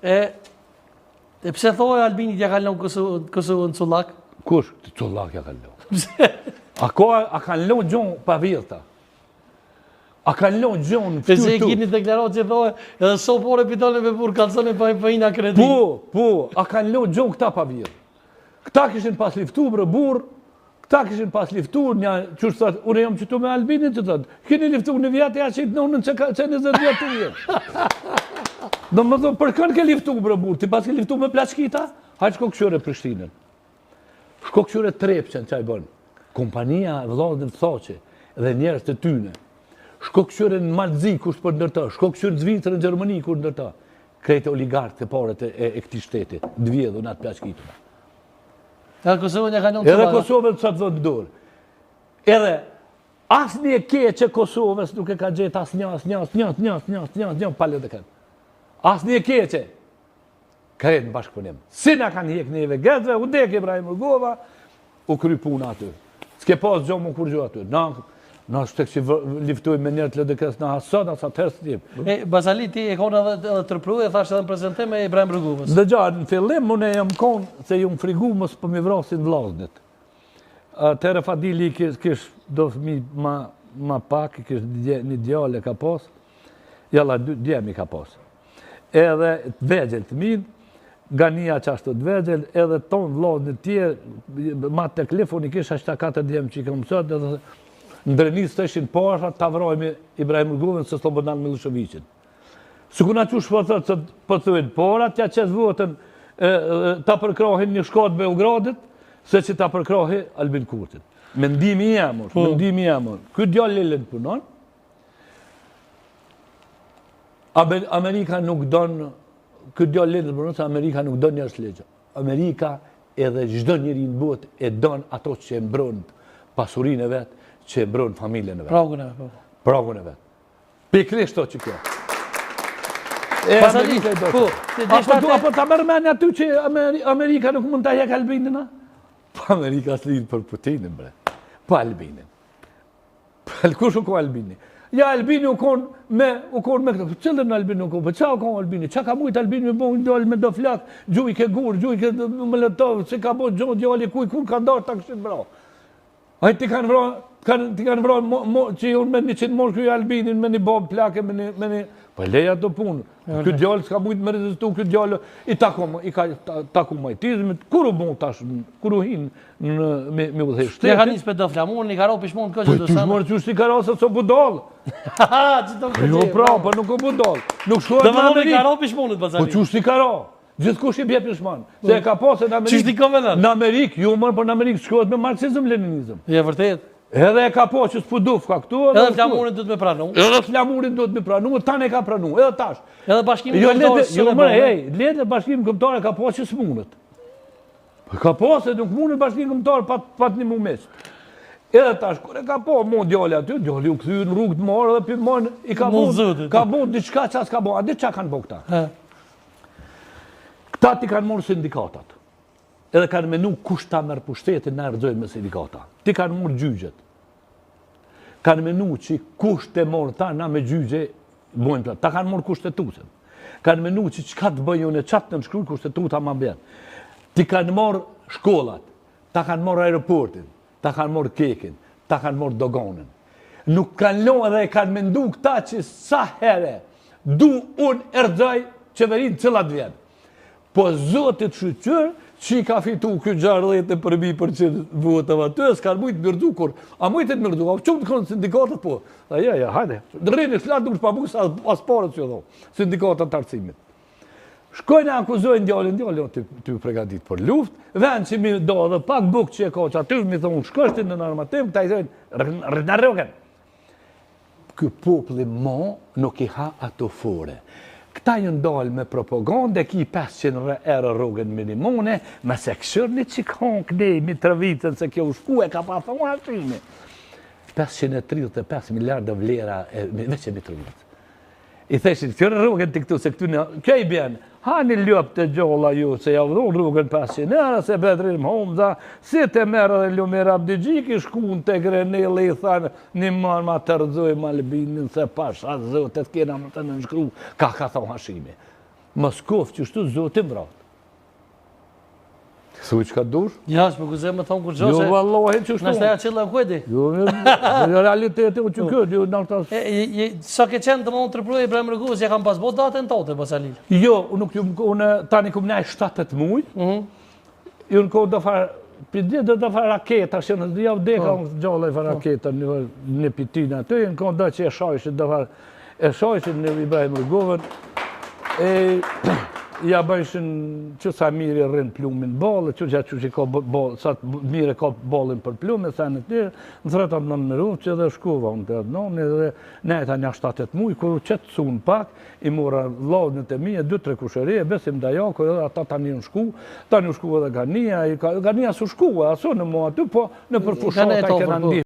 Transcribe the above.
E pse thoi Albinit ja kalon Kosovën Cullak? Kush? Cullak ja kalon. A kalon gjon pa vjellta. A kalon gjon Pse e keni deklaratë që thoi edhe sopore pitone me burr kalzone pa ina kredi. Po, a kalon gjon këta pa vjell. Këta kishin pas liftu bre burr. Këta kishin pas liftuar një qështë thot, unë jam qëtu me Albinin të thot, keni liftuar në vjetë ja qitë në unën që 20 vjetë të vjetë. Do më thonë, për kënë ke liftuar bre burr, ti pas ke liftuar me plaçkita, hajtë shko këshyre Prishtinën. Shko këshyre Trepqen, qaj bënë. Kompania vëllazën Thoqe dhe njerëz të tyne. Shko këshyre në Malzi, kusht për ndërta. Shko këshyre në Zvicër, në Gjermani, kur ndërta. Krejtë oligarkë të paret e këti shteti, dvjedhu në atë plaçkitën. Edhe Kosovën ja kalon Edhe Kosovën sa të dhëtë dorë. Edhe asë një keqe Kosovës nuk e ka gjetë asë një, palë dhe kanë. Asë një keqe. Krejtë në bashkëpunim. Si nga kanë hjek njëve gëzve, u dek Ibrahim Rugova, u kry puna aty. S'ke pas gjo më kur gjo aty. Na shtek që liftuj me njerë të LDK-s në hasot, asa të herës të tim. Basali, ti e konë edhe tërpru e thash edhe në prezentim e Ibrahim Rrugovës. Dhe gjarë, në fillim, unë e jam konë se ju më frigu mës për mi vrasin vlaznit. Tere Fadili kish do fëmi ma pak, kish një djale ka pas, jalla djemi ka pas. Edhe të vegjel të min, Gania qashtu të vegjel, edhe tonë vlaznit tjerë, ma të telefoni kish ashta 4 djemë që i kam mësot, edhe ndrenis të ishin pasha, ta vrojme Ibrahim Rrugovën se Slobodan Miloševićin. Së kuna qush po thët se po thëjnë para, tja qes votën ta përkrahin një shkatë Beogradit, se që ta përkrahi Albin Kurtin. Mendimi jamur, mendimi jamur. Këtë djallë lillën punon, Amerika nuk donë, këtë djallë lillën punon, se Amerika nuk donë njërës legja. Amerika edhe gjdo njëri në botë e donë ato që e mbronë pasurin e vetë, që e mbronë familjen e vetë. Pragun e vetë. Pikrisht to që kjo. Apo ta mërmeni aty që Amerika nuk mund të jek Albinin, a? Po Amerika s'lidhë për Putinin, bre. Po Albinin. Kush u ko Albini? Ja, Albini u konë me këtë. Cëllën Albini u konë? Qa u konë Albini? Qa ka mujtë Albini me bo një dole me do flak, gjuj ke gurë, gjuj ke mëlletov, që ka bo gjohë djali, kuj kur ka ndarë ta këshin bra. Ajë ti kanë vra, që unë me 100 morë kërë Albinin, me një babë plake, me një... Po leja të punë. Këtë gjallë s'ka mujtë me rezistu, këtë gjallë i taku majtizmit. Kur u bon tash, kur u hinë me udhe shtetit. Ja ka njës për do flamur, një karo pishmonë të kështë të dësanë. Pishmonë që shti karo se so budalë. Jo pra, pa nuk o budalë. Nuk shkojnë në Amerikë. Një karo pishmonët, Basali. Po që shti karo. Gjithkush i bje pishmanë. Se e ka pasë në Amerikë. Që shti komenat? Në Amerikë, ju mërë për në Amerikë shkojnë me marxizm-leninizm. Je vërtet. Edhe e ka po që s'puduf ka këtu. Edhe flamurin du të me pranu. Edhe flamurin du të me pranu, tanë e ka pranu, edhe tash. Edhe bashkimi këmëtore së në bërë. Lete bashkimi këmëtore ka po që s'munët. Ka po se nuk munët bashkimi këmëtore pat një mumes. Edhe tash, kër e ka po, mon djali aty, djali u këthy në rrugë të marë dhe për mon, i ka bo diçka që as ka bo. A di qa kanë bo këta? Këta ti kanë morë sindikatat. Edhe kanë menu kush ta merë pushtetin në rëzojnë me sindikata. Ti kanë morë gjygjet. Kanë menu që kush të morë ta na me gjygje bojnë platë. Ta kanë morë kushtetusin. Kanë menu që qka të bëjone qatë në shkruj kushtetuta ma bjenë. Ti kanë morë shkollat. Ta kanë morë aeroportin. Ta kanë morë kekin. Ta kanë morë dogonin. Nuk kanë lo edhe e kanë mendu këta që sa here du unë erdhaj qeverin cilat vjenë. Po zotit shqyqyrë, që i ka fitu këtë 60% votëve atë, s'kanë mujtë mërdu kur. A mujtë të mërdu, a qëmë të kënë sindikatët po? Ja, hajde. Dërrini, flatë nuk shpa bukë sa asparët që do, sindikatët të arcimit. Shkojnë akuzojnë djallin, ty pregadit për luft, venë që mi do dhe pak bukë që e ka që aty, mi thonë shkështin në normativ, këta i thojnë, rënarrogen. Kë popli ma nuk i ha ato fore. Këta jënë dalë me propagande, ki 500 euro rrugën minimone, me se këshërni që kanë kënej Mitrovicën, se kjo u shku e ka pa thonë ashimi. 535 miliardë vlera veç e Mitrovicë. I theshin, fjërë rrugën të këtu, se këtu në... Kjo i bjenë, ha një ljop të gjolla ju, se javdhon rrugën 500 euro, se Bedrim Homza, si të merë dhe Lumir Abdigjik, i shkun të Grenelle, i thanë, një marë ma të rëzojmë Albinin, se pasha zotet kena më të nënshkru, ka thonë hashimi. Moskov që shtu zotim vratë. Thuj që ka dush? Ja, shme kuze me thonë kur Jo, qose, vallohi që shtu. nështë e qëllë e kujdi. Jo, realiteti u që këtë, jo, nështë Sa ke qenë të më të rëpruj Ibrahim Rëguzë, ja kam pas bo datën tote, Basalil. Jo, unë tani kom nej 7 muj, i unë kohë do farë, për dhe do farë raketa, që në dhja vdeka, unë gjallë e farë raketa në pitina të, i në kohë do që e shajshit, do farë, e shajshit në Ibrahim Rëguzën, ja bëjshin që sa mirë rrinë plumin balë, që që ka balë, sa mirë ka balën për plumin, sa në tërë, në thretat në rruvë që edhe shkova unë të adnoni, dhe nejta një 7 muj, kërë qëtë sunë pak, i mora lavnët e mije, 2-3 kushërie, besim da jako, edhe ata tani në shku edhe Gania su shku, aso në mua aty, po në përfushata i kena ndi.